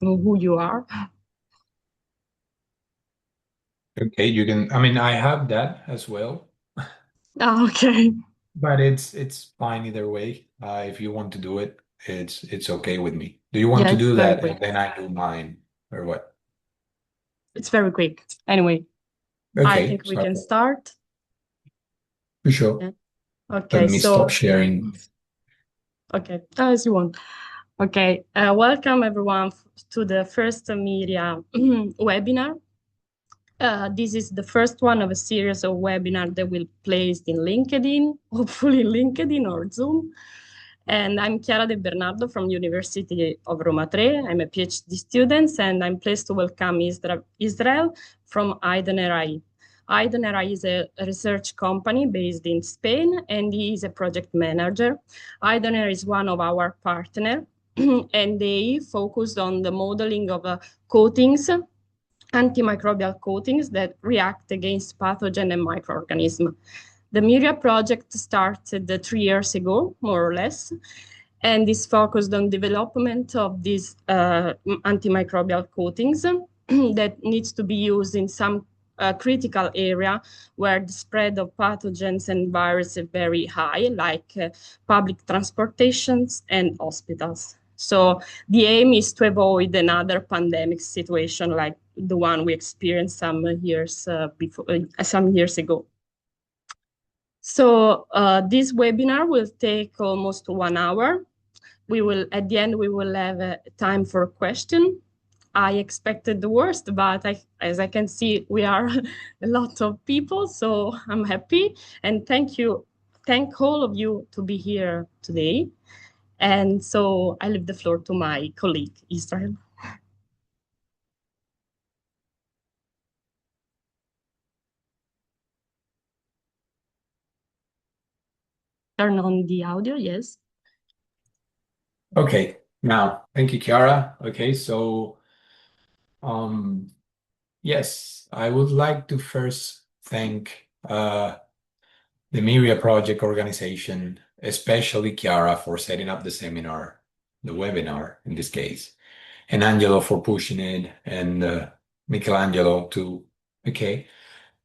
who you are. Okay, you can, I mean, I have that as well, Ah, okay. but it's fine either way. If you want to do it, it's okay with me. Do you want Yeah, to it's do very that quick. and then I do mine or what? It's very quick. Anyway, I Okay, think we so can start. for sure. Yeah. Let Okay, me stop so sharing. okay, as you want. Okay, welcome everyone to the first media webinar. This is the first one of a series of webinars that will be placed in LinkedIn, hopefully LinkedIn or Zoom. And I'm Chiara De Bernardo from University of Roma Tre. I'm a PhD student, and I'm pleased to welcome Israel from IDENER. IDENER is a research company based in Spain, and he is a project manager. IDENER is one of our partners, and they focus on the modeling of coatings, antimicrobial coatings that react against pathogen and microorganisms. The MIRIA project started 3 years ago, more or less, and is focused on development of these antimicrobial coatings that needs to be used in some critical area where the spread of pathogens and viruses is very high, like public transportations and hospitals. So the aim is to avoid another pandemic situation like the one we experienced some years ago. So this webinar will take almost 1 hour. At the end, we will have time for a question. I expected the worst, but as I can see, we are a lot of people, so I'm happy. And thank all of you to be here today. And so I leave the floor to my colleague, Israel. Turn on the audio, yes. Okay, now, thank you, Chiara. Okay, so um, yes, I would like to first thank the MIRIA project organization, especially Chiara for setting up the seminar, the webinar in this case, and Angelo for pushing it, and Michelangelo too. Okay.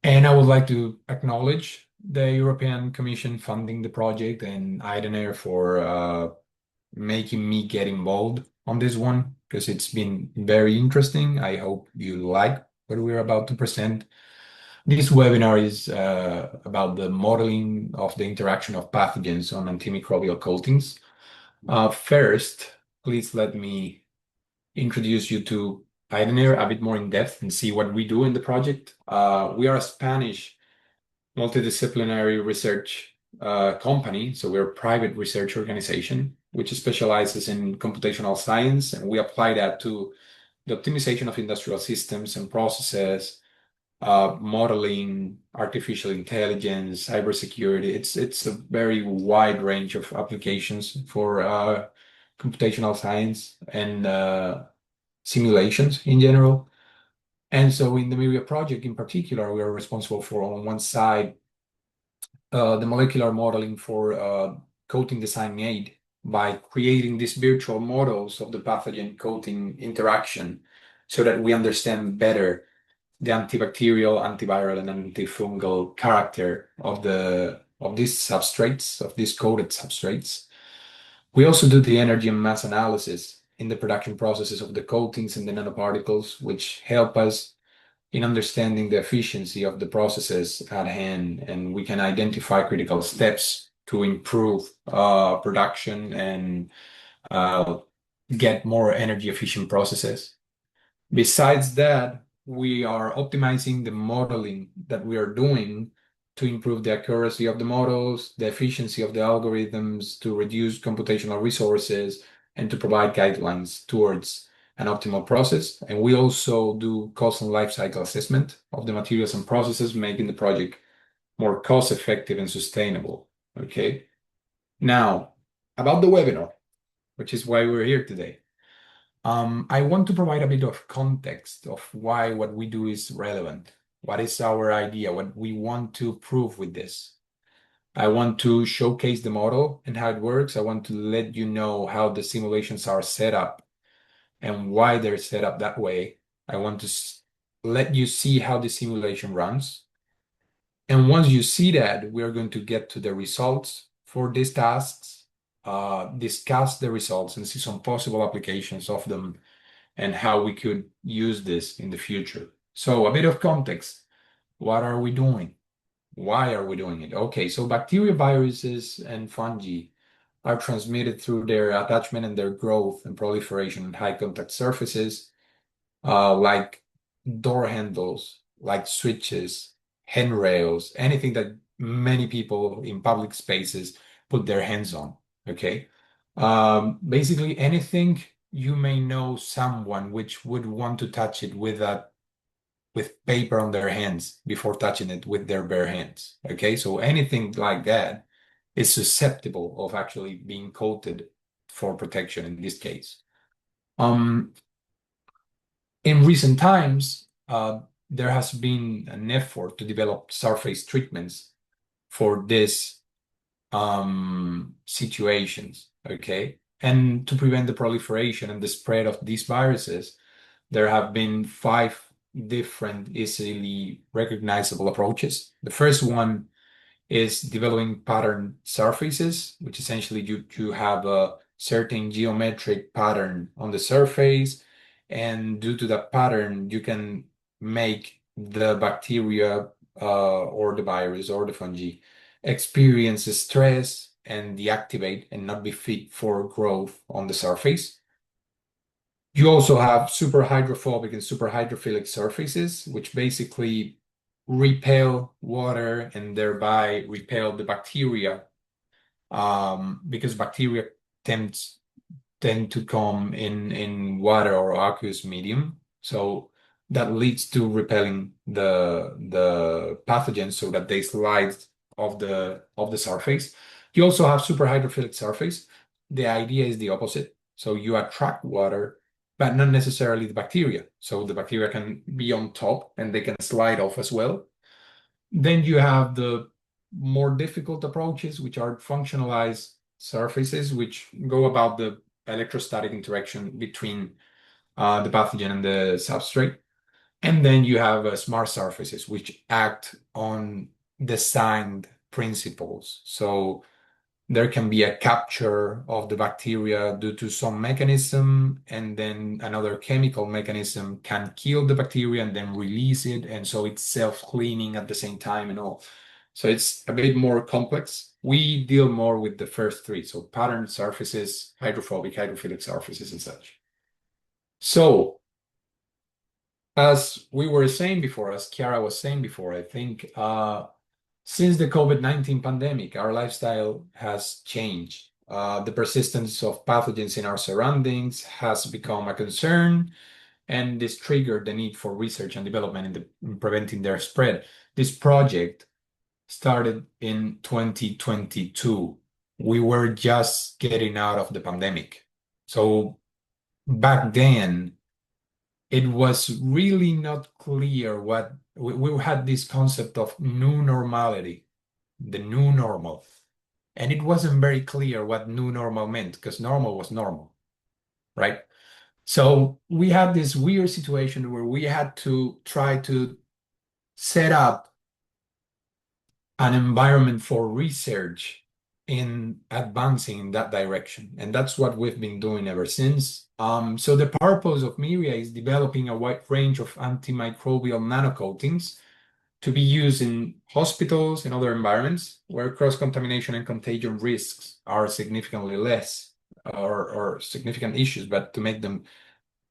And I would like to acknowledge the European Commission funding the project and IDENER for making me get involved on this one because it's been very interesting. I hope you like what we're about to present. This webinar is about the modeling of the interaction of pathogens on antimicrobial coatings. First, please let me introduce you to Pioneer a bit more in depth and see what we do in the project. We are a Spanish multidisciplinary research company, so we're a private research organization which specializes in computational science, and we apply that to the optimization of industrial systems and processes, modeling, artificial intelligence, cybersecurity. It's a very wide range of applications for computational science and simulations in general. And so in the MIRIA project in particular, we are responsible for, on one side, the molecular modeling for coating design aid by creating these virtual models of the pathogen coating interaction so that we understand better the antibacterial, antiviral, and antifungal character of these substrates, of these coated substrates. We also do the energy and mass analysis in the production processes of the coatings and the nanoparticles, which help us in understanding the efficiency of the processes at hand, and we can identify critical steps to improve production and uh, get more energy efficient processes. Besides that, we are optimizing the modeling that we are doing to improve the accuracy of the models, the efficiency of the algorithms, to reduce computational resources, and to provide guidelines towards an optimal process. And we also do cost and life cycle assessment of the materials and processes, making the project more cost effective and sustainable. Okay. Now, about the webinar, which is why we're here today. I want to provide a bit of context of why what we do is relevant. What is our idea? What we want to prove with this? I want to showcase the model and how it works. I want to let you know how the simulations are set up and why they're set up that way. I want to let you see how the simulation runs. And once you see that, we're going to get to the results for these tasks, discuss the results, and see some possible applications of them and how we could use this in the future. So a bit of context. What are we doing? Why are we doing it? Okay, so bacteria, viruses, and fungi are transmitted through their attachment and their growth and proliferation in high contact surfaces, like door handles, like switches, handrails, anything that many people in public spaces put their hands on. Okay. Basically anything you may know someone which would want to touch it with paper on their hands before touching it with their bare hands. Okay, so anything like that is susceptible of actually being coated for protection in this case. Um, in recent times, there has been an effort to develop surface treatments for these situations, okay? And to prevent the proliferation and the spread of these viruses, there have been 5 different easily recognizable approaches. The first one is developing pattern surfaces, which essentially you have a certain geometric pattern on the surface, and due to that pattern, you can make the bacteria or the virus or the fungi experience stress and deactivate and not be fit for growth on the surface. You also have super hydrophobic and super hydrophilic surfaces, which basically repel water and thereby repel the bacteria, because bacteria tend to come in water or aqueous medium. So that leads to repelling the pathogens so that they slide off the surface. You also have super hydrophilic surface. The idea is the opposite. So you attract water, but not necessarily the bacteria. So the bacteria can be on top and they can slide off as well. Then you have the more difficult approaches, which are functionalized surfaces, which go about the electrostatic interaction between the pathogen and the substrate. And then you have smart surfaces, which act on designed principles. So there can be a capture of the bacteria due to some mechanism, and then another chemical mechanism can kill the bacteria and then release it. And so it's self-cleaning at the same time and all. So it's a bit more complex. We deal more with the first 3, so patterned surfaces, hydrophobic, hydrophilic surfaces, and such. So as we were saying before, as Chiara was saying before, I think since the COVID-19 pandemic, our lifestyle has changed. The persistence of pathogens in our surroundings has become a concern, and this triggered the need for research and development in preventing their spread. This project started in 2022. We were just getting out of the pandemic. So back then, it was really not clear what we had this concept of new normality, the new normal. And it wasn't very clear what new normal meant because normal was normal, right? So we had this weird situation where we had to try to set up an environment for research in advancing in that direction. And that's what we've been doing ever since. So the purpose of MIRIA is developing a wide range of antimicrobial nanocoatings to be used in hospitals and other environments where cross-contamination and contagion risks are significantly less or significant issues, but to make them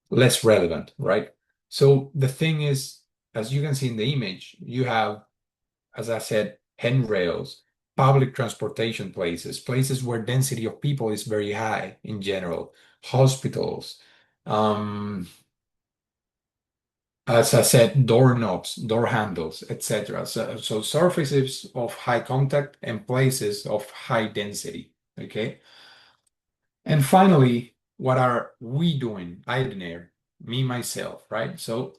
less relevant, right? So the thing is, as you can see in the image, you have, as I said, handrails, public transportation places, places where density of people is very high in general, hospitals, as I said, doorknobs, door handles, etc. So surfaces of high contact and places of high density, okay? And finally, what are we doing, IDENER, me, myself, right? So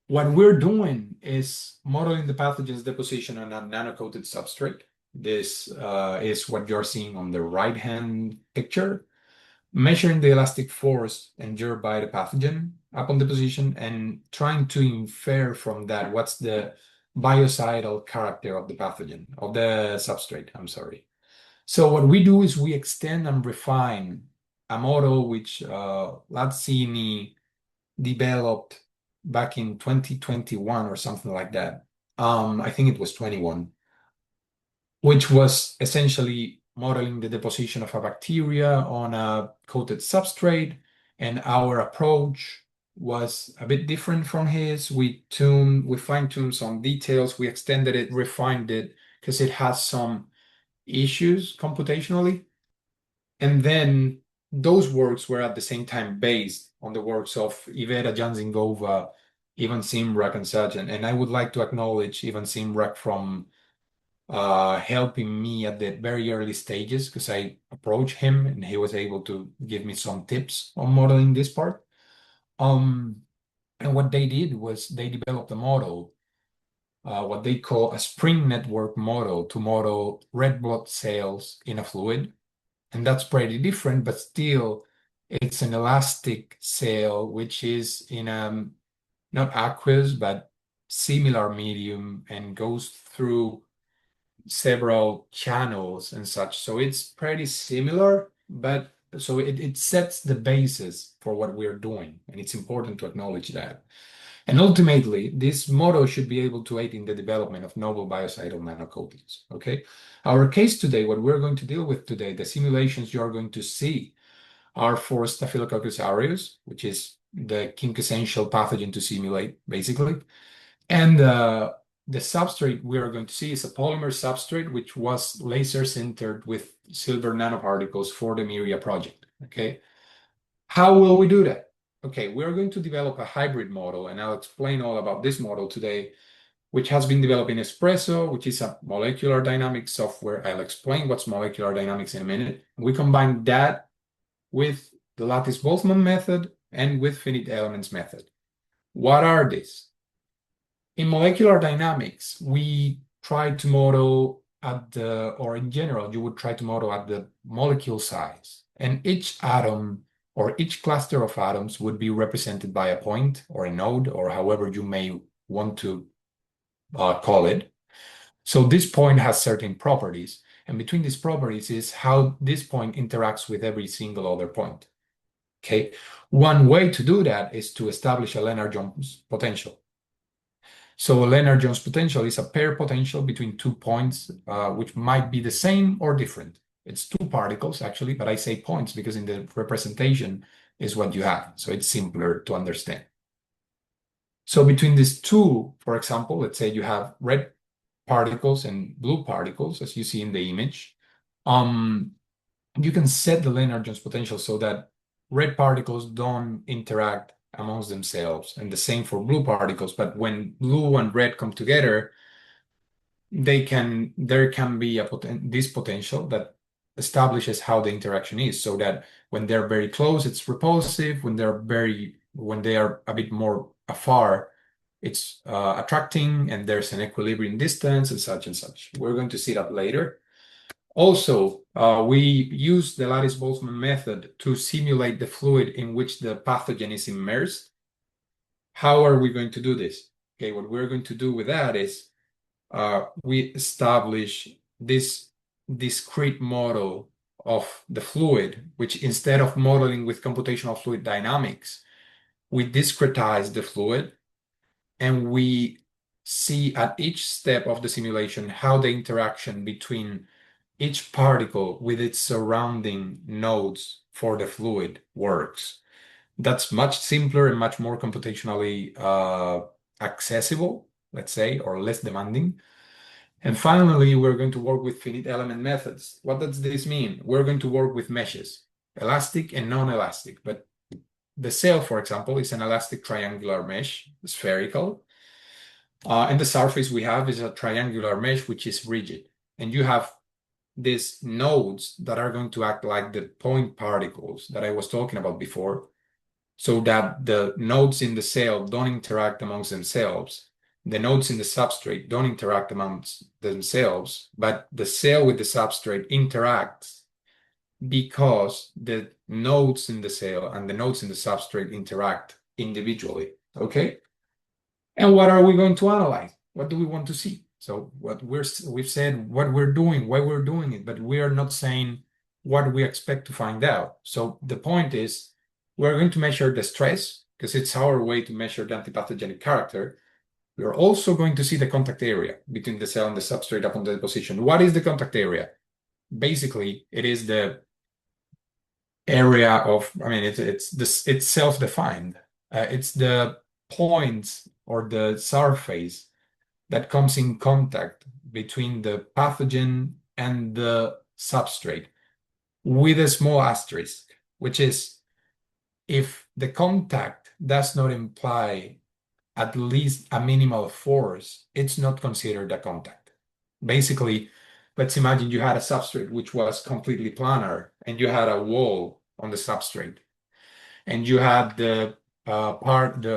what we're doing is modeling the pathogen's deposition on a nanocoated substrate. This is what you're seeing on the right-hand picture. measuring the elastic force endured by the pathogen upon deposition and trying to infer from that what's the biocidal character of the pathogen, of the substrate, I'm sorry. So what we do is we extend and refine a model which Lazzini developed back in 2021 or something like that. I think it was 21, which was essentially modeling the deposition of a bacteria on a coated substrate. And our approach was a bit different from his. We fine-tuned some details, we extended it, refined it, because it has some issues computationally. And then those works were at the same time based on the works of Iveta Janzingova, Ivan Simrak, and such. And I would like to acknowledge Ivan Simrak from helping me at the very early stages, because I approached him and he was able to give me some tips on modeling this part. And what they did was they developed a model, what they call a spring network model, to model red blood cells in a fluid. And that's pretty different, but still it's an elastic cell, which is in a not aqueous, but similar medium and goes through several channels and such. So it's pretty similar, but so it sets the basis for what we're doing. And it's important to acknowledge that. And ultimately, this model should be able to aid in the development of novel biocidal nanocoatings. Okay. Our case today, what we're going to deal with today, the simulations you are going to see are for Staphylococcus aureus, which is the quintessential pathogen to simulate, basically. And the substrate we are going to see is a polymer substrate, which was laser sintered with silver nanoparticles for the MIRIA project. Okay. How will we do that? Okay, we're going to develop a hybrid model, and I'll explain all about this model today, which has been developed in Espresso, which is a molecular dynamics software. I'll explain what's molecular dynamics in a minute. We combine that with the Lattice-Boltzmann method and with finite elements method. What are these? In molecular dynamics, we try to model or in general, you would try to model at the molecule size, and each atom or each cluster of atoms would be represented by a point or a node, or however you may want to call it. So this point has certain properties, and between these properties is how this point interacts with every single other point. Okay, one way to do that is to establish a Lennard-Jones potential. So a Lennard-Jones potential is a pair potential between 2 points, which might be the same or different. It's 2 particles, actually, but I say points because in the representation is what you have. So it's simpler to understand. So between these two, for example, let's say you have red particles and blue particles, as you see in the image. You can set the Lennard-Jones potential so that red particles don't interact amongst themselves, and the same for blue particles. But when blue and red come together, there can be this potential that establishes how the interaction is, so that when they're very close, it's repulsive. When they are a bit more afar, it's attracting, and there's an equilibrium distance and such and such. We're going to see that later. Also, we use the Lattice-Boltzmann method to simulate the fluid in which the pathogen is immersed. How are we going to do this? Okay, what we're going to do with that is we establish this discrete model of the fluid, which instead of modeling with computational fluid dynamics, we discretize the fluid, and we see at each step of the simulation how the interaction between each particle with its surrounding nodes for the fluid works. That's much simpler and much more computationally accessible, let's say, or less demanding. And finally, we're going to work with finite element methods. What does this mean? We're going to work with meshes, elastic and non-elastic. But the cell, for example, is an elastic triangular mesh, spherical. And the surface we have is a triangular mesh, which is rigid. And you have these nodes that are going to act like the point particles that I was talking about before, so that the nodes in the cell don't interact amongst themselves. The nodes in the substrate don't interact amongst themselves, but the cell with the substrate interacts because the nodes in the cell and the nodes in the substrate interact individually, okay? And what are we going to analyze? What do we want to see? So we've said what we're doing, why we're doing it, but we are not saying what we expect to find out. So the point is we're going to measure the stress because it's our way to measure the antipathogenic character. We're also going to see the contact area between the cell and the substrate upon deposition. What is the contact area? Basically, it is the area of, I mean, it's self-defined. It's the points or the surface that comes in contact between the pathogen and the substrate with a small asterisk, which is if the contact does not imply at least a minimal force, it's not considered a contact. Basically, let's imagine you had a substrate which was completely planar and you had a wall on the substrate and you had the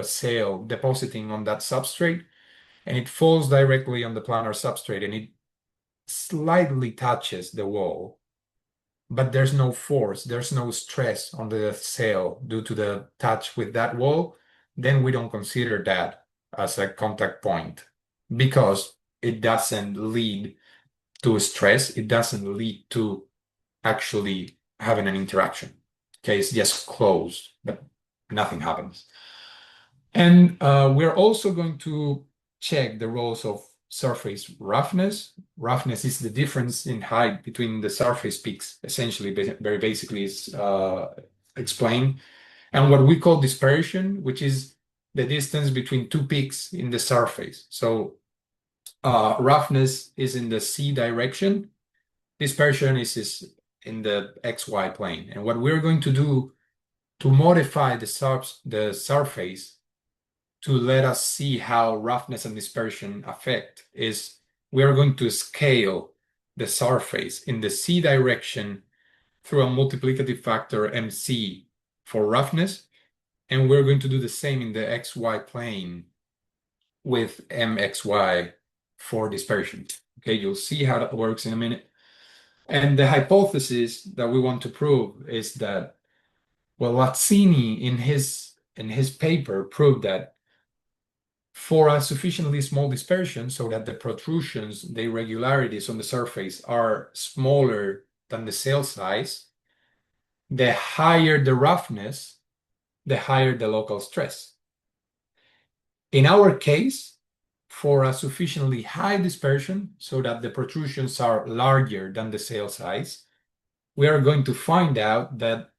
cell depositing on that substrate and it falls directly on the planar substrate and it slightly touches the wall, but there's no force, there's no stress on the cell due to the touch with that wall, then we don't consider that as a contact point because it doesn't lead to stress, it doesn't lead to actually having an interaction. Okay, it's just closed, but nothing happens. And we're also going to check the roles of surface roughness. Roughness is the difference in height between the surface peaks, essentially, very basically is explained. And what we call dispersion, which is the distance between two peaks in the surface. So roughness is in the C direction. Dispersion is in the XY plane. And what we're going to do to modify the surface to let us see how roughness and dispersion affect is we are going to scale the surface in the C direction through a multiplicative factor MC for roughness, and we're going to do the same in the XY plane with MXY for dispersion. Okay, you'll see how that works in a minute. And the hypothesis that we want to prove is that, well, Lazzini in his paper proved that for a sufficiently small dispersion so that the protrusions, the irregularities on the surface are smaller than the cell size, the higher the roughness, the higher the local stress. In our case, for a sufficiently high dispersion so that the protrusions are larger than the cell size, we are going to find out that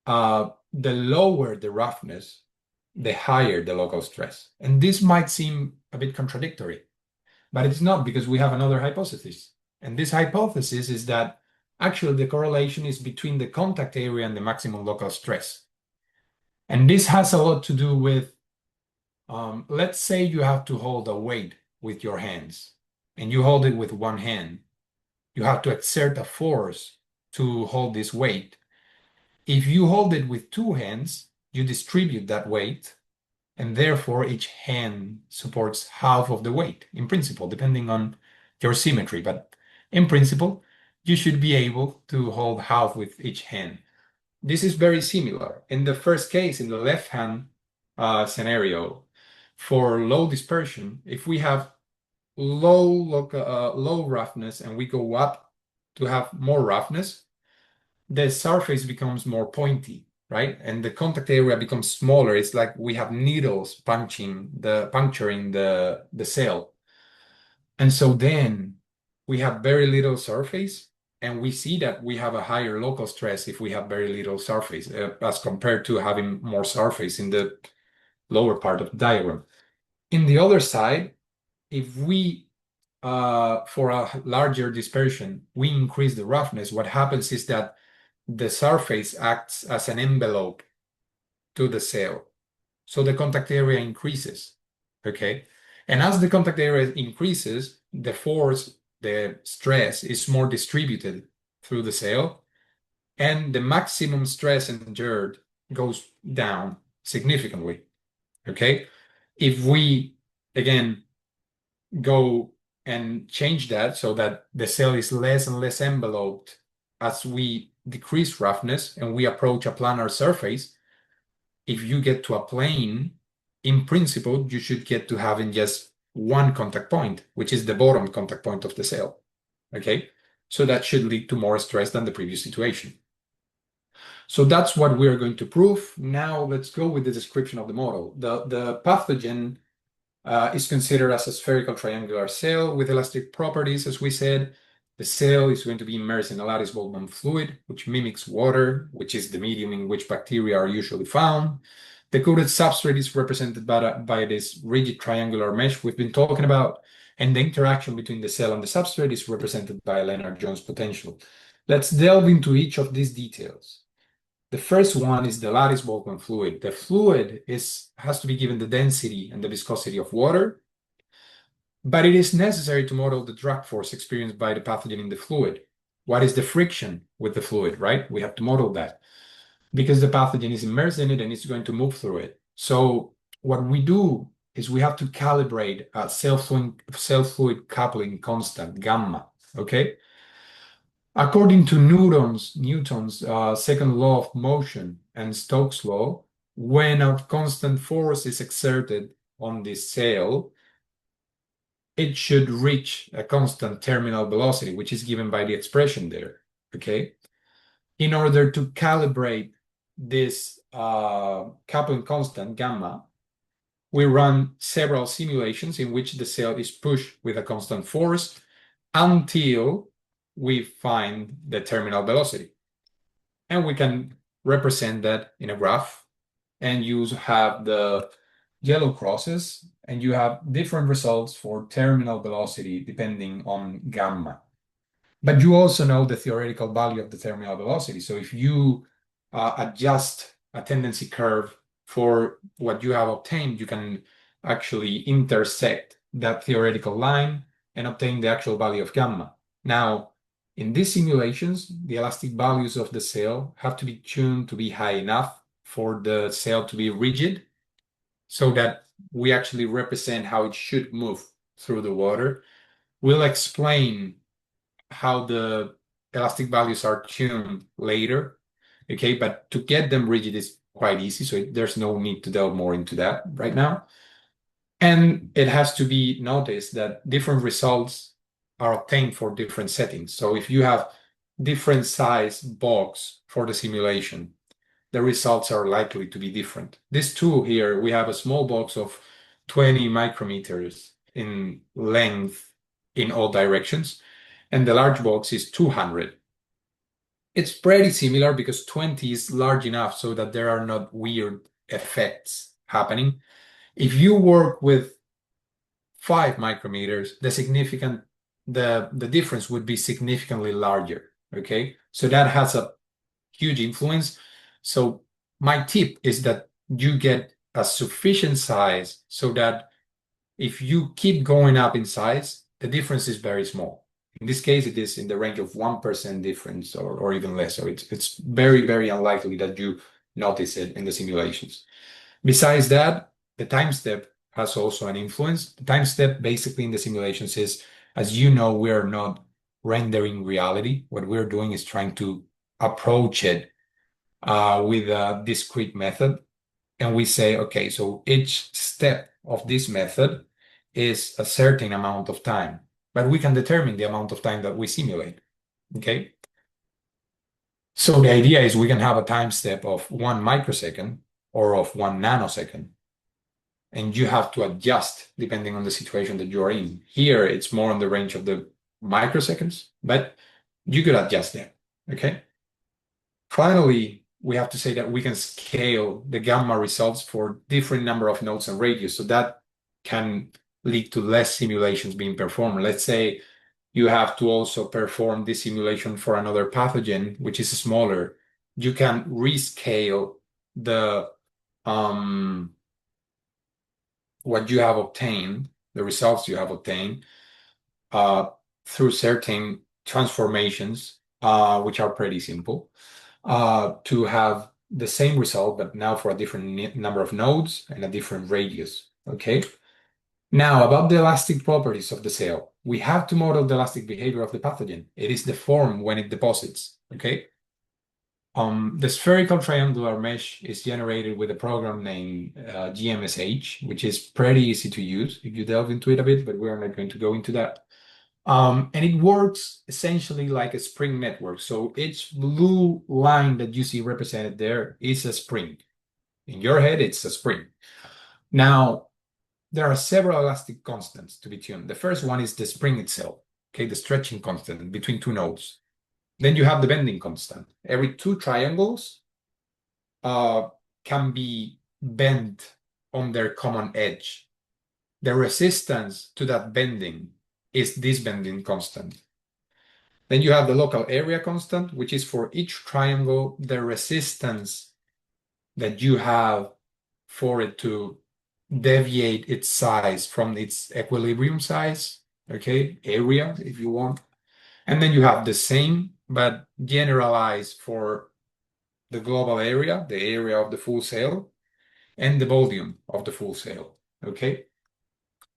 the lower the roughness, the higher the local stress. And this might seem a bit contradictory, but it's not because we have another hypothesis. And this hypothesis is that actually the correlation is between the contact area and the maximum local stress. And this has a lot to do with, let's say you have to hold a weight with your hands and you hold it with one hand. You have to exert a force to hold this weight. If you hold it with two hands, you distribute that weight, and therefore each hand supports half of the weight, in principle, depending on your symmetry. But in principle, you should be able to hold half with each hand. This is very similar. In the first case, in the left hand scenario, for low dispersion, if we have low roughness and we go up to have more roughness, the surface becomes more pointy, right? And the contact area becomes smaller. It's like we have needles puncturing the cell. And so then we have very little surface, and we see that we have a higher local stress if we have very little surface as compared to having more surface in the lower part of the diagram. In the other side, if we for a larger dispersion, we increase the roughness, what happens is that the surface acts as an envelope to the cell. So the contact area increases, okay? And as the contact area increases, the force, the stress is more distributed through the cell, and the maximum stress endured goes down significantly, okay? If we, again, go and change that so that the cell is less and less enveloped as we decrease roughness and we approach a planar surface, if you get to a plane, in principle, you should get to having just one contact point, which is the bottom contact point of the cell. Okay, so that should lead to more stress than the previous situation. So that's what we are going to prove. Now let's go with the description of the model. The pathogen is considered as a spherical triangular cell with elastic properties, as we said. The cell is going to be immersed in a lattice Boltzmann fluid, which mimics water, which is the medium in which bacteria are usually found. The coated substrate is represented by this rigid triangular mesh we've been talking about, and the interaction between the cell and the substrate is represented by a Lennard-Jones potential. Let's delve into each of these details. The first one is the lattice Boltzmann fluid. The fluid has to be given the density and the viscosity of water, but it is necessary to model the drag force experienced by the pathogen in the fluid. What is the friction with the fluid, right? We have to model that because the pathogen is immersed in it and it's going to move through it. So what we do is we have to calibrate a cell-fluid coupling constant, gamma, okay? According to Newton's second law of motion and Stokes' law, when a constant force is exerted on this cell, it should reach a constant terminal velocity, which is given by the expression there, okay? In order to calibrate this coupling constant, gamma, we run several simulations in which the cell is pushed with a constant force until we find the terminal velocity. And we can represent that in a graph, and you have the yellow crosses, and you have different results for terminal velocity depending on gamma. But you also know the theoretical value of the terminal velocity. So if you adjust a tendency curve for what you have obtained, you can actually intersect that theoretical line and obtain the actual value of gamma. Now, in these simulations, the elastic values of the cell have to be tuned to be high enough for the cell to be rigid so that we actually represent how it should move through the water. We'll explain how the elastic values are tuned later, okay? But to get them rigid is quite easy, so there's no need to delve more into that right now. And it has to be noticed that different results are obtained for different settings. So if you have different size box for the simulation, the results are likely to be different. This tool here, we have a small box of 20 micrometers in length in all directions, and the large box is 200. It's pretty similar because 20 is large enough so that there are not weird effects happening. If you work with 5 micrometers, the difference would be significantly larger, okay? So that has a huge influence. So my tip is that you get a sufficient size so that if you keep going up in size, the difference is very small. In this case, it is in the range of 1% difference or even less. So it's very, very unlikely that you notice it in the simulations. Besides that, the time step has also an influence. The time step basically in the simulations is, as you know, we are not rendering reality. What we're doing is trying to approach it with a discrete method. And we say, okay, so each step of this method is a certain amount of time, but we can determine the amount of time that we simulate, okay? So the idea is we can have a time step of 1 microsecond or of 1 nanosecond, and you have to adjust depending on the situation that you're in. Here, it's more on the range of the microseconds, but you could adjust them, okay? Finally, we have to say that we can scale the gamma results for different number of nodes and radius, so that can lead to less simulations being performed. Let's say you have to also perform this simulation for another pathogen, which is smaller. You can rescale the what you have obtained, the results you have obtained through certain transformations, which are pretty simple, to have the same result, but now for a different number of nodes and a different radius, okay? Now, about the elastic properties of the cell, we have to model the elastic behavior of the pathogen. It is the form when it deposits, okay? The spherical triangular mesh is generated with a program named GMSH, which is pretty easy to use if you delve into it a bit, but we're not going to go into that. And it works essentially like a spring network. So each blue line that you see represented there is a spring. In your head, it's a spring. Now, there are several elastic constants to be tuned. The first one is the spring itself, okay, the stretching constant between two nodes. Then you have the bending constant. Every two triangles can be bent on their common edge. The resistance to that bending is this bending constant. Then you have the local area constant, which is for each triangle, the resistance that you have for it to deviate its size from its equilibrium size, okay, area if you want. And then you have the same, but generalized for the global area, the area of the full sail, and the volume of the full sail, okay?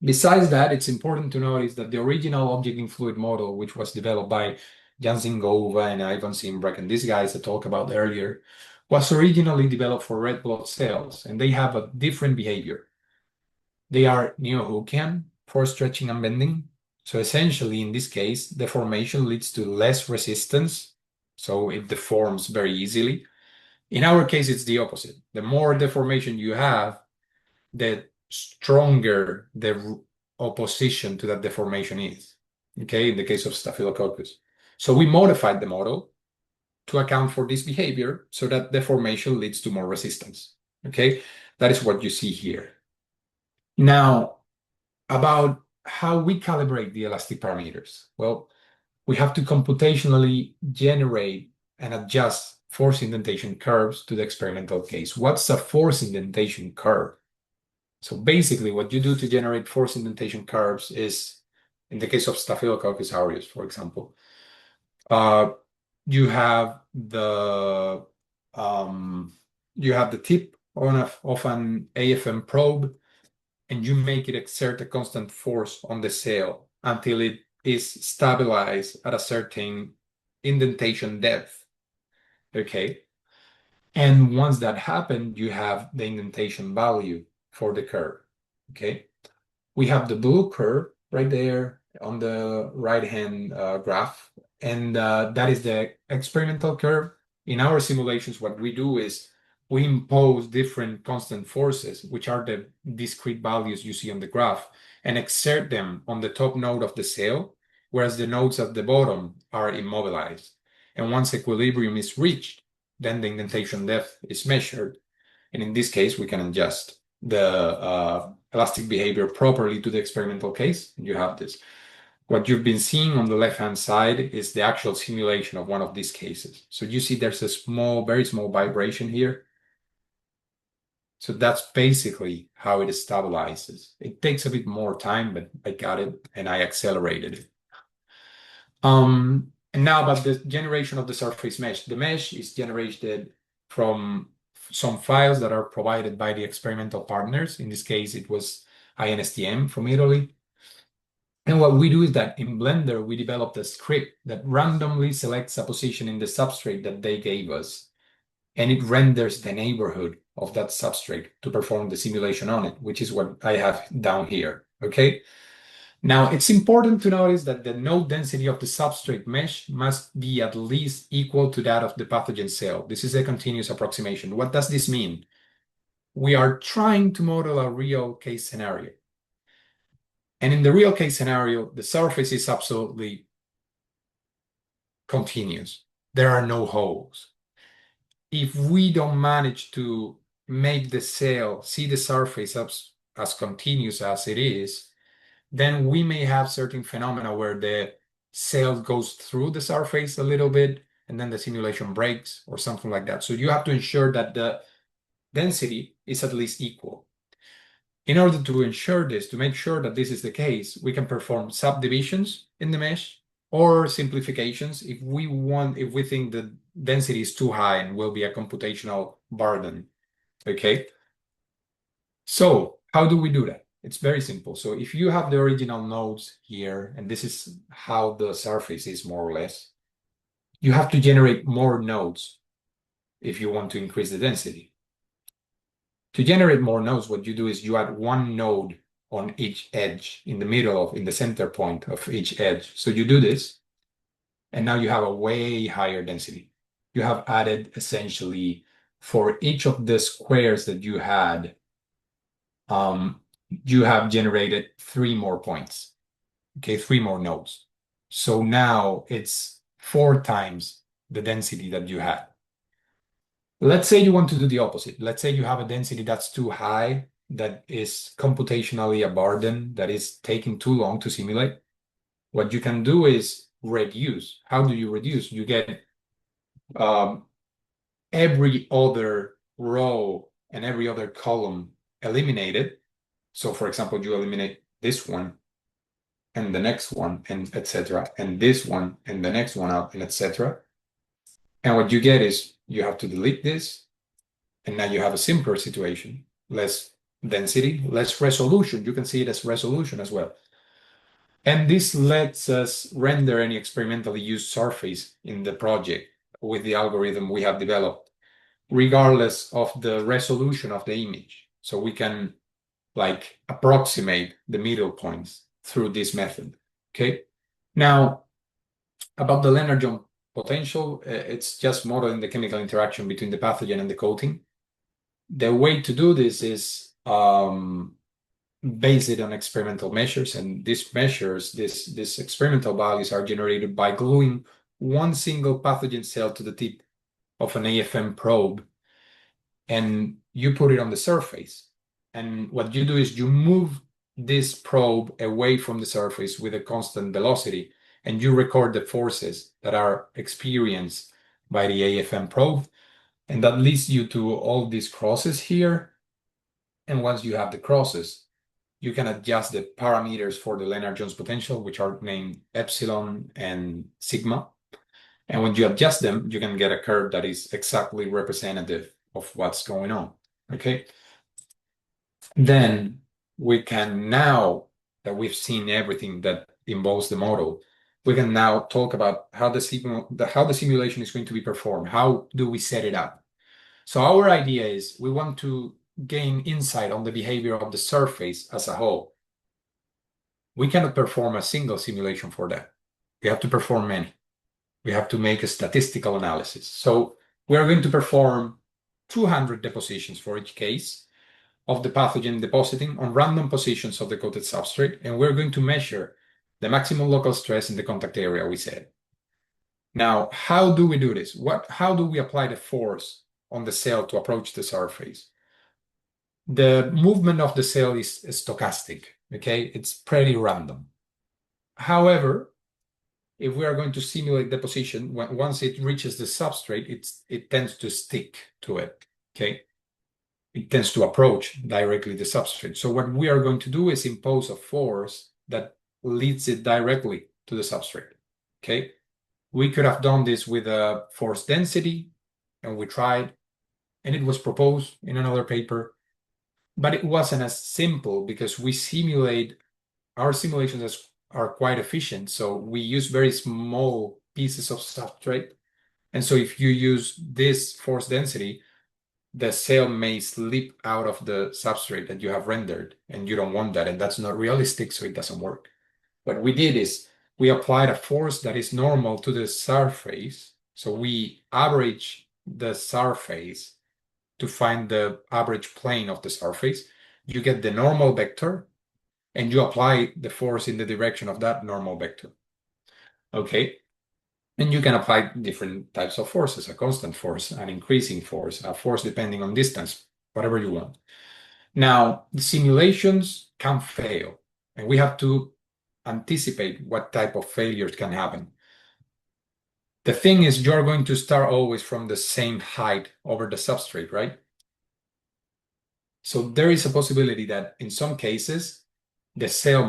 Besides that, it's important to notice that the original object in fluid model, which was developed by Jan Zingova and Ivan Simbrek and these guys I talked about earlier, was originally developed for red blood cells, and they have a different behavior. They are neo-Hookean for stretching and bending. So essentially, in this case, deformation leads to less resistance, so it deforms very easily. In our case, it's the opposite. The more deformation you have, the stronger the opposition to that deformation is, okay, in the case of Staphylococcus. So we modified the model to account for this behavior so that deformation leads to more resistance, okay? That is what you see here. Now, about how we calibrate the elastic parameters. Well, we have to computationally generate and adjust force indentation curves to the experimental case. What's a force indentation curve? So basically, what you do to generate force indentation curves is, in the case of Staphylococcus aureus, for example, you have the tip of an AFM probe, and you make it exert a constant force on the sail until it is stabilized at a certain indentation depth. Okay. And once that happens, you have the indentation value for the curve. Okay. We have the blue curve right there on the right-hand graph, and that is the experimental curve. In our simulations, what we do is we impose different constant forces, which are the discrete values you see on the graph, and exert them on the top node of the sail, whereas the nodes at the bottom are immobilized. And once equilibrium is reached, then the indentation depth is measured. And in this case, we can adjust the elastic behavior properly to the experimental case. You have this. What you've been seeing on the left-hand side is the actual simulation of one of these cases. So you see there's a small, very small vibration here. So that's basically how it stabilizes. It takes a bit more time, but I got it and I accelerated it. And now about the generation of the surface mesh. The mesh is generated from some files that are provided by the experimental partners. In this case, it was INSTM from Italy. And what we do is that in Blender, we developed a script that randomly selects a position in the substrate that they gave us. And it renders the neighborhood of that substrate to perform the simulation on it, which is what I have down here, okay? Now, it's important to notice that the node density of the substrate mesh must be at least equal to that of the pathogen cell. This is a continuous approximation. What does this mean? We are trying to model a real case scenario. And in the real case scenario, the surface is absolutely continuous. There are no holes. If we don't manage to make the cell see the surface as continuous as it is, then we may have certain phenomena where the cell goes through the surface a little bit and then the simulation breaks or something like that. So you have to ensure that the density is at least equal. In order to ensure this, to make sure that this is the case, we can perform subdivisions in the mesh or simplifications if we think the density is too high and will be a computational burden. Okay. So how do we do that? It's very simple. So if you have the original nodes here, and this is how the surface is more or less, you have to generate more nodes if you want to increase the density. To generate more nodes, what you do is you add one node on each edge in the center point of each edge. So you do this, and now you have a way higher density. You have added essentially for each of the squares that you had, you have generated 3 more points. Okay, 3 more nodes. So now it's 4 times the density that you had. Let's say you want to do the opposite. Let's say you have a density that's too high, that is computationally a burden, that is taking too long to simulate. What you can do is reduce. How do you reduce? You get every other row and every other column eliminated. So for example, you eliminate this one and the next one, and etc., and this one and the next one out, and etc. And what you get is you have to delete this, and now you have a simpler situation, less density, less resolution. You can see it as resolution as well. And this lets us render any experimentally used surface in the project with the algorithm we have developed, regardless of the resolution of the image. So we can like approximate the middle points through this method. Okay. Now, about the Lennard-Jones potential, it's just modeling the chemical interaction between the pathogen and the coating. The way to do this is base it on experimental measures, and these measures, these experimental values are generated by gluing one single pathogen cell to the tip of an AFM probe, and you put it on the surface. And what you do is you move this probe away from the surface with a constant velocity, and you record the forces that are experienced by the AFM probe. And that leads you to all these crosses here. And once you have the crosses, you can adjust the parameters for the Lennard-Jones potential, which are named epsilon and sigma. And when you adjust them, you can get a curve that is exactly representative of what's going on. Okay. Then we can, now that we've seen everything that involves the model, we can now talk about how the simulation is going to be performed. How do we set it up? So our idea is we want to gain insight on the behavior of the surface as a whole. We cannot perform a single simulation for that. We have to perform many. We have to make a statistical analysis. So we are going to perform 200 depositions for each case of the pathogen depositing on random positions of the coated substrate, and we're going to measure the maximum local stress in the contact area we said. Now, how do we do this? How do we apply the force on the cell to approach the surface? The movement of the cell is stochastic, okay? It's pretty random. However, if we are going to simulate deposition, once it reaches the substrate, it tends to stick to it, okay? It tends to approach directly the substrate. So what we are going to do is impose a force that leads it directly to the substrate, okay? We could have done this with a force density, and we tried, and it was proposed in another paper, but it wasn't as simple because our simulations are quite efficient. So we use very small pieces of substrate. And so if you use this force density, the cell may slip out of the substrate that you have rendered, and you don't want that, and that's not realistic, so it doesn't work. What we did is we applied a force that is normal to the surface. So we average the surface to find the average plane of the surface. You get the normal vector, and you apply the force in the direction of that normal vector. Okay. And you can apply different types of forces, a constant force, an increasing force, a force depending on distance, whatever you want. Now, the simulations can fail, and we have to anticipate what type of failures can happen. The thing is, you're going to start always from the same height over the substrate, right? So there is a possibility that in some cases, the cell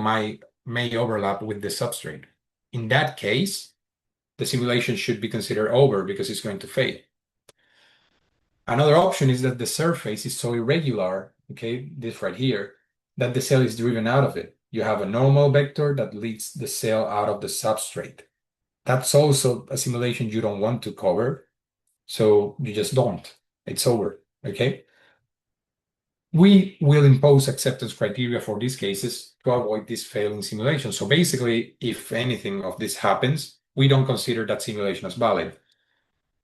may overlap with the substrate. In that case, the simulation should be considered over because it's going to fail. Another option is that the surface is so irregular, okay, this right here, that the cell is driven out of it. You have a normal vector that leads the cell out of the substrate. That's also a simulation you don't want to cover. So you just don't. It's over, okay? We will impose acceptance criteria for these cases to avoid this failing simulation. So basically, if anything of this happens, we don't consider that simulation as valid.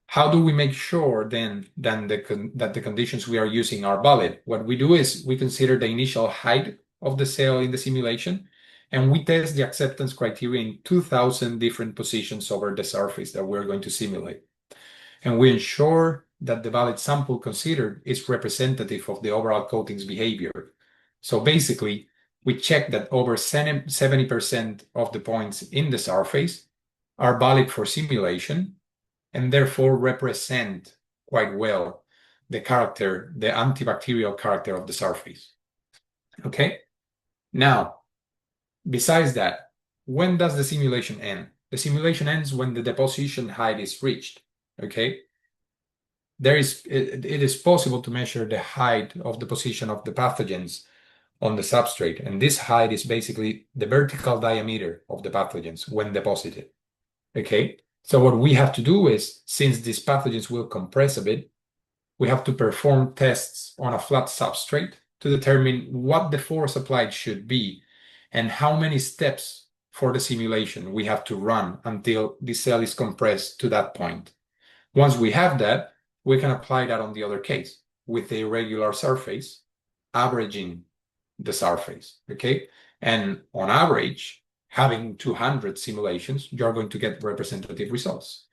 How do we make sure then that the conditions we are using are valid? What we do is we consider the initial height of the cell in the simulation, and we test the acceptance criteria in 2,000 different positions over the surface that we're going to simulate. And we ensure that the valid sample considered is representative of the overall coating's behavior. So basically, we check that over 70% of the points in the surface are valid for simulation and therefore represent quite well the character, the antibacterial character of the surface. Okay? Now, besides that, when does the simulation end? The simulation ends when the deposition height is reached. Okay? It is possible to measure the height of the position of the pathogens on the substrate, and this height is basically the vertical diameter of the pathogens when deposited. Okay? So what we have to do is, since these pathogens will compress a bit, we have to perform tests on a flat substrate to determine what the force applied should be and how many steps for the simulation we have to run until the cell is compressed to that point. Once we have that, we can apply that on the other case with a regular surface, averaging the surface, okay? And on average, having 200 simulations, you're going to get representative results.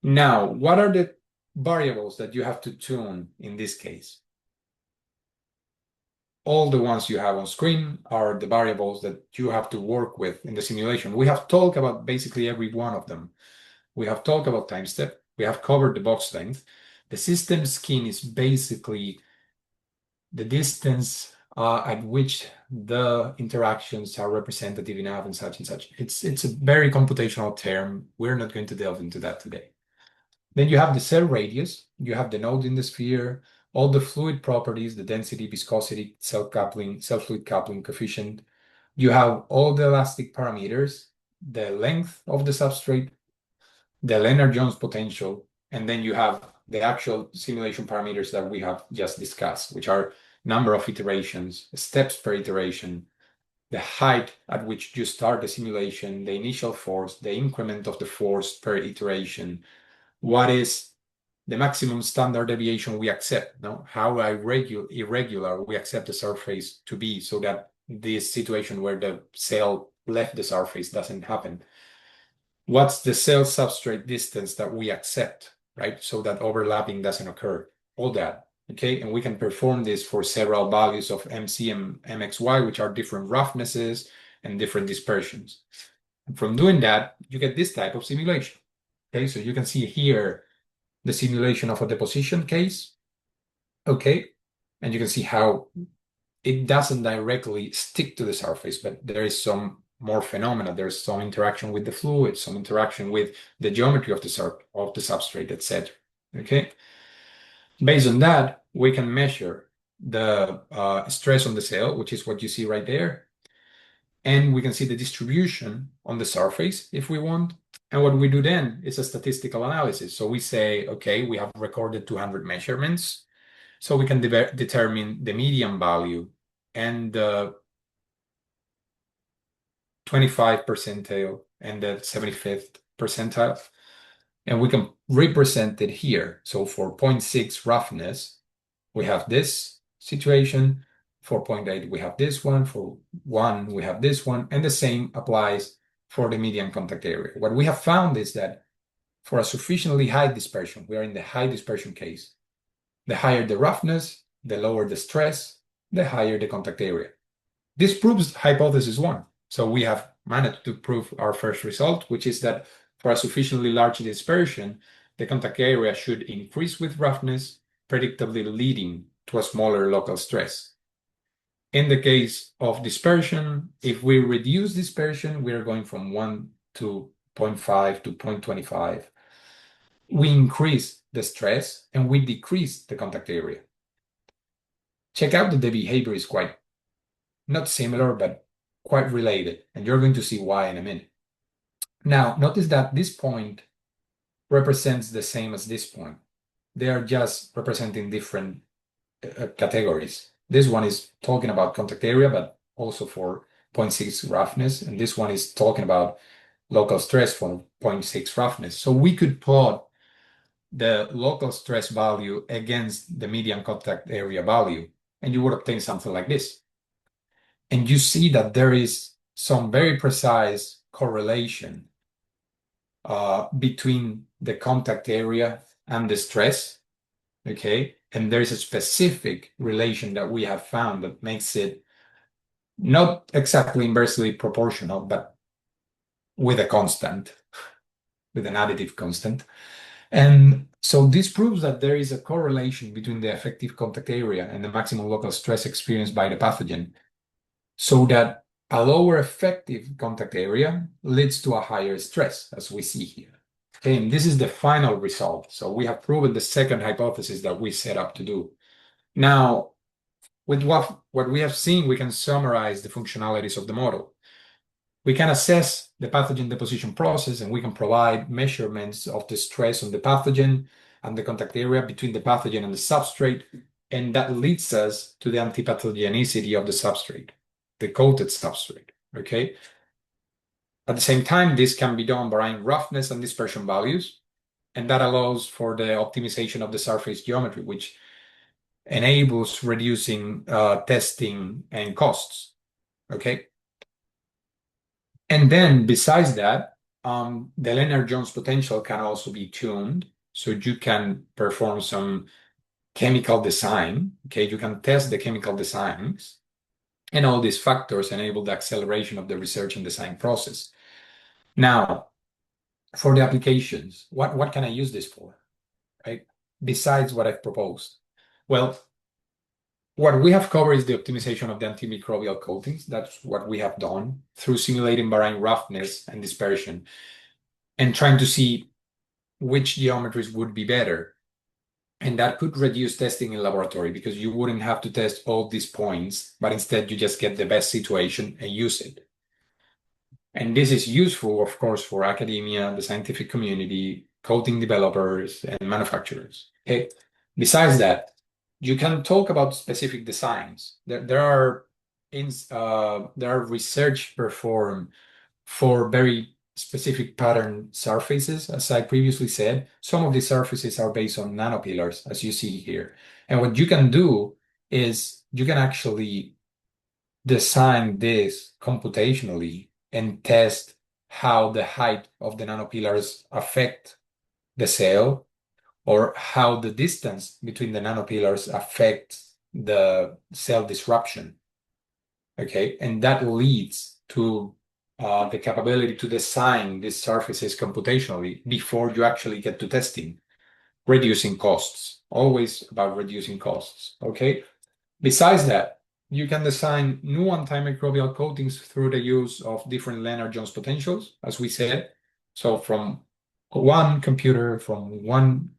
Now, what are the variables that you have to tune in this case? All the ones you have on screen are the variables that you have to work with in the simulation. We have talked about basically every one of them. We have talked about time step. We have covered the box length. The system skin is basically the distance at which the interactions are representative enough and such and such. It's a very computational term. We're not going to delve into that today. Then you have the cell radius, you have the node in the sphere, all the fluid properties, the density, viscosity, cell coupling, cell fluid coupling coefficient. You have all the elastic parameters, the length of the substrate, the Lennard-Jones potential, and then you have the actual simulation parameters that we have just discussed, which are number of iterations, steps per iteration, the height at which you start the simulation, the initial force, the increment of the force per iteration, what is the maximum standard deviation we accept, no? How irregular we accept the surface to be so that this situation where the cell left the surface doesn't happen. What's the cell substrate distance that we accept, right? So that overlapping doesn't occur, all that, okay? And we can perform this for several values of MC and MXY, which are different roughnesses and different dispersions. And from doing that, you get this type of simulation, okay? So you can see here the simulation of a deposition case, okay? And you can see how it doesn't directly stick to the surface, but there is some more phenomena. There's some interaction with the fluid, some interaction with the geometry of the substrate, etc. Okay. Based on that, we can measure the stress on the cell, which is what you see right there, and we can see the distribution on the surface if we want. And what we do then is a statistical analysis. So we say, okay, we have recorded 200 measurements, so we can determine the median value and the 25th percentile and the 75th percentile. And we can represent it here. So for 0.6 roughness, we have this situation. For 0.8, we have this one. For 1, we have this one. And the same applies for the median contact area. What we have found is that for a sufficiently high dispersion, we are in the high dispersion case, the higher the roughness, the lower the stress, the higher the contact area. This proves hypothesis 1. So we have managed to prove our first result, which is that for a sufficiently large dispersion, the contact area should increase with roughness, predictably leading to a smaller local stress. In the case of dispersion, if we reduce dispersion, we are going from 1 to 0.5 to 0.25. We increase the stress and we decrease the contact area. Check out that the behavior is quite not similar, but quite related, and you're going to see why in a minute. Now, notice that this point represents the same as this point. They are just representing different categories. This one is talking about contact area, but also for 0.6 roughness. And this one is talking about local stress for 0.6 roughness. So we could plot the local stress value against the median contact area value, and you would obtain something like this. And you see that there is some very precise correlation between the contact area and the stress, okay? And there's a specific relation that we have found that makes it not exactly inversely proportional, but with a constant, with an additive constant. And so this proves that there is a correlation between the effective contact area and the maximum local stress experienced by the pathogen, so that a lower effective contact area leads to a higher stress, as we see here. Okay, and this is the final result. So we have proven the second hypothesis that we set up to do. Now, with what we have seen, we can summarize the functionalities of the model. We can assess the pathogen deposition process, and we can provide measurements of the stress on the pathogen and the contact area between the pathogen and the substrate, and that leads us to the antipathogenicity of the substrate, the coated substrate, okay? At the same time, this can be done by roughness and dispersion values, and that allows for the optimization of the surface geometry, which enables reducing testing and costs, okay? And then besides that, the Lennard-Jones potential can also be tuned, so you can perform some chemical design, okay? You can test the chemical designs, and all these factors enable the acceleration of the research and design process. Now, for the applications, what can I use this for, right? Besides what I've proposed? Well, what we have covered is the optimization of the antimicrobial coatings. That's what we have done through simulating varying roughness and dispersion and trying to see which geometries would be better. And that could reduce testing in laboratory because you wouldn't have to test all these points, but instead you just get the best situation and use it. And this is useful, of course, for academia, the scientific community, coating developers, and manufacturers. Okay. Besides that, you can talk about specific designs. There are research performed for very specific pattern surfaces. As I previously said, some of the surfaces are based on nanopillars, as you see here. And what you can do is you can actually design this computationally and test how the height of the nanopillars affect the cell, or how the distance between the nanopillars affects the cell disruption. Okay, and that leads to the capability to design these surfaces computationally before you actually get to testing, reducing costs. Always about reducing costs. Okay. Besides that, you can design new antimicrobial coatings through the use of different Lennard-Jones potentials, as we said. So from one computer, from one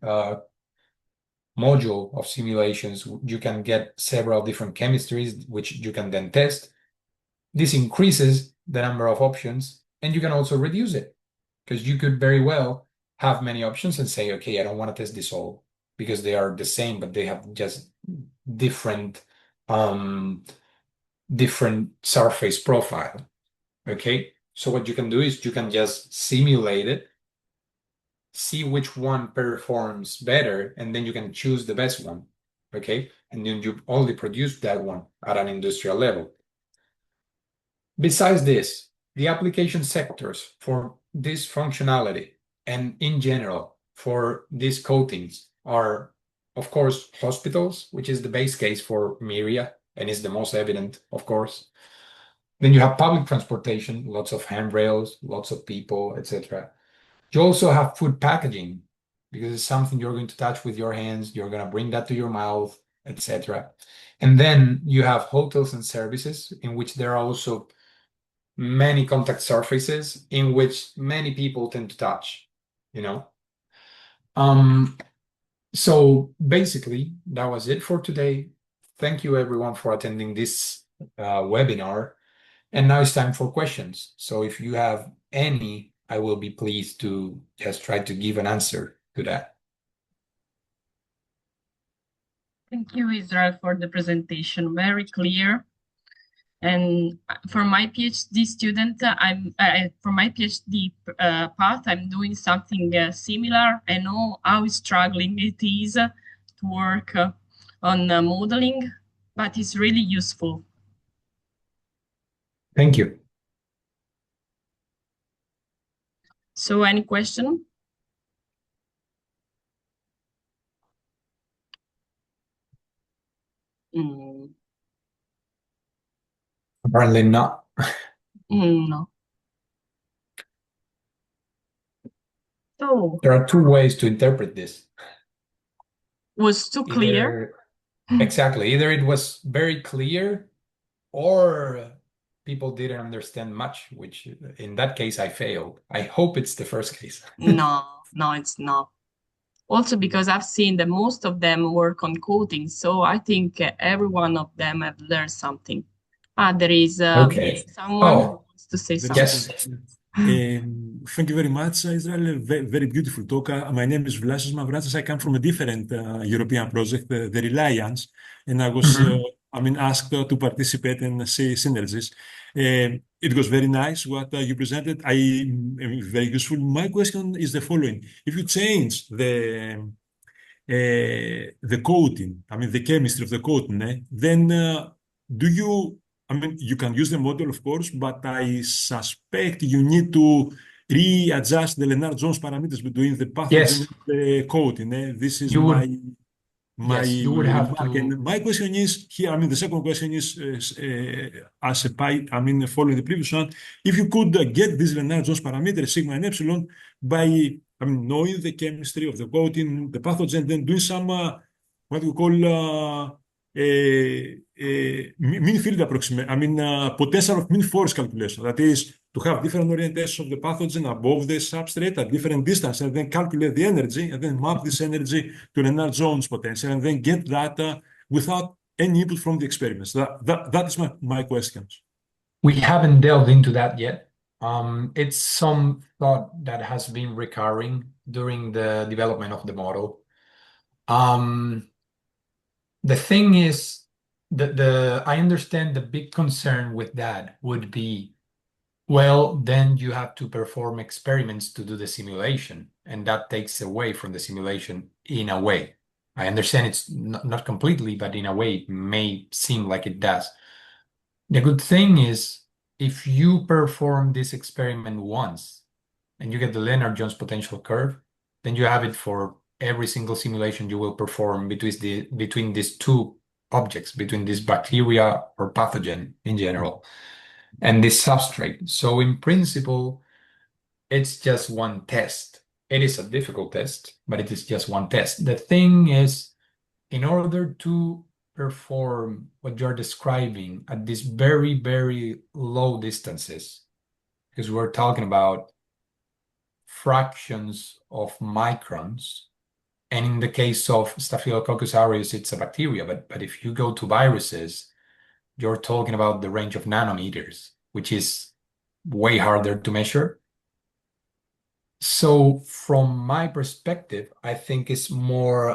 module of simulations, you can get several different chemistries, which you can then test. This increases the number of options, and you can also reduce it, because you could very well have many options and say, okay, I don't want to test this all because they are the same, but they have just different surface profile. Okay, so what you can do is you can just simulate it, see which one performs better, and then you can choose the best one. Okay, and then you only produce that one at an industrial level. Besides this, the application sectors for this functionality and in general for these coatings are, of course, hospitals, which is the base case for MIRIA and is the most evident, of course. Then you have public transportation, lots of handrails, lots of people, etc. You also have food packaging, because it's something you're going to touch with your hands, you're going to bring that to your mouth, etc. And then you have hotels and services, in which there are also many contact surfaces in which many people tend to touch, you know. So basically, that was it for today. Thank you everyone for attending this webinar. And now it's time for questions. So if you have any I will be pleased to just try to give an answer to that. Thank you, Israel, for the presentation. Very clear. And for my PhD student, for my PhD path, I'm doing something similar. I know how struggling it is to work on modeling, but it's really useful. Thank you. So any question? Apparently not. No. So There are two ways to interpret this. was too clear. Exactly. Either it was very clear or people didn't understand much, which in that case I failed. I hope it's the first case. No, it's not. Also because I've seen that most of them work on coding, so I think every one of them have learned something. There is Okay. someone who wants to say There is something. Yes. Thank you very much, Israel. Very beautiful talk. My name is Vlasos Mavratzis. I come from a different European project, the Reliance, and I was, asked to participate and see synergies. It was very nice what you presented. Very useful. My question is the following: if you change the coating, the chemistry of the coating, then do you, you can use the model, of course, but I suspect you need to readjust the Lennard-Jones parameters between the pathogen Yes. and the coating. This is You would, my yes, you would have remark. to. And my question is here, the second question is, as a following the previous one, if you could get these Lennard-Jones parameters, sigma and epsilon, by knowing the chemistry of the coating, the pathogen, then doing some what we call mean field approximation, potential of mean force calculation. That is to have different orientations of the pathogen above the substrate at different distance, and then calculate the energy, and then map this energy to Lennard-Jones potential, and then get data without any input from the experiments. That is my questions. We haven't delved into that yet. It's some thought that has been recurring during the development of the model. The thing is that I understand the big concern with that would be, well, then you have to perform experiments to do the simulation, and that takes away from the simulation in a way. I understand it's not completely, but in a way it may seem like it does. The good thing is, if you perform this experiment once and you get the Lennard-Jones potential curve, then you have it for every single simulation you will perform between these two objects, between this bacteria or pathogen in general, and this substrate. So in principle, it's just one test. It is a difficult test, but it is just one test. The thing is, in order to perform what you're describing at these very, very low distances, because we're talking about fractions of microns, and in the case of Staphylococcus aureus, it's a bacteria, but if you go to viruses, you're talking about the range of nanometers, which is way harder to measure. So from my perspective, I think it's more,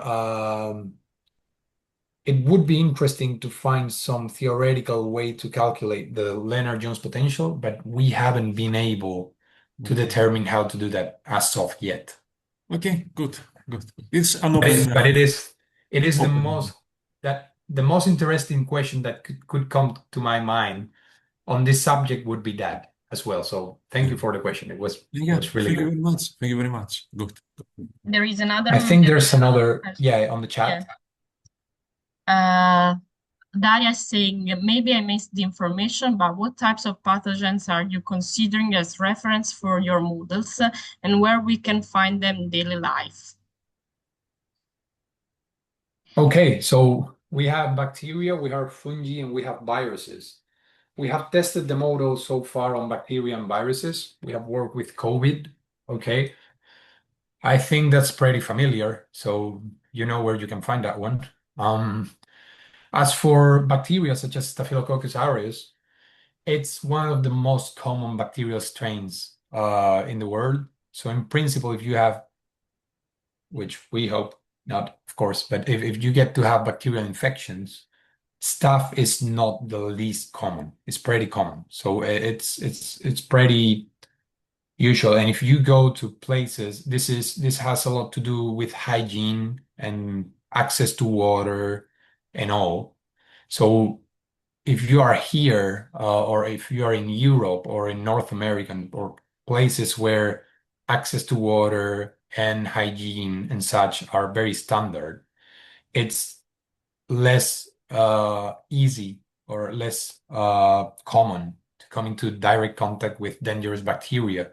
it would be interesting to find some theoretical way to calculate the Lennard-Jones potential, but we haven't been able to determine how to do that as of yet. Okay, good. It's an open. But it is the most interesting question that could come to my mind on this subject would be that as well. So thank you for the question. It was really Thank you good. very much. Thank you very much. Good. There is another. I think there's another, on the chat. Daria is saying, maybe I missed the information, but what types of pathogens are you considering as reference for your models and where we can find them in daily life? Okay, so we have bacteria, we have fungi, and we have viruses. We have tested the model so far on bacteria and viruses. We have worked with COVID, okay? I think that's pretty familiar, so you know where you can find that one. As for bacteria such as Staphylococcus aureus, it's one of the most common bacterial strains in the world. So in principle, if you have, which we hope not, of course, but if you get to have bacterial infections, staph is not the least common. It's pretty common. So it's pretty usual. And if you go to places, this has a lot to do with hygiene and access to water and all. So if you are here, or if you are in Europe or in North America or places where access to water and hygiene and such are very standard, it's less easy or less common to come into direct contact with dangerous bacteria.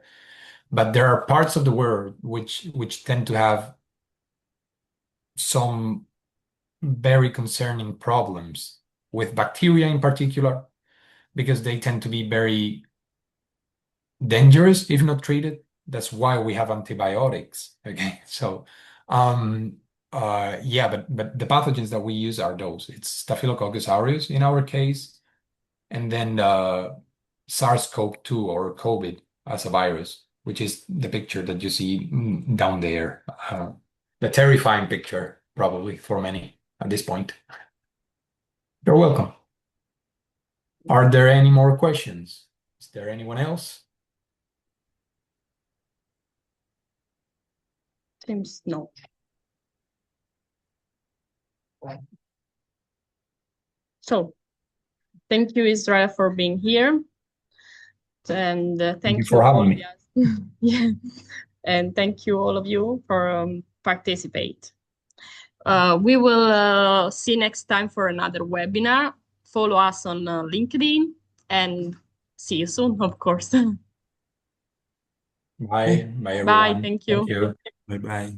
But there are parts of the world which tend to have some very concerning problems with bacteria in particular, because they tend to be very dangerous if not treated. That's why we have antibiotics. Okay, so yeah, but the pathogens that we use are those. It's Staphylococcus aureus in our case, and then SARS-CoV-2 or COVID as a virus, which is the picture that you see down there. The terrifying picture, probably for many at this point. You're welcome. Are there any more questions? Is there anyone else? Seems no. So, thank you, Israel, for being here. And thank you for having me. Yeah. And thank you all of you for participate. We will see next time for another webinar. Follow us on LinkedIn and see you soon, of course. Bye. Bye, everyone. Bye. Thank you. Thank you. Bye bye.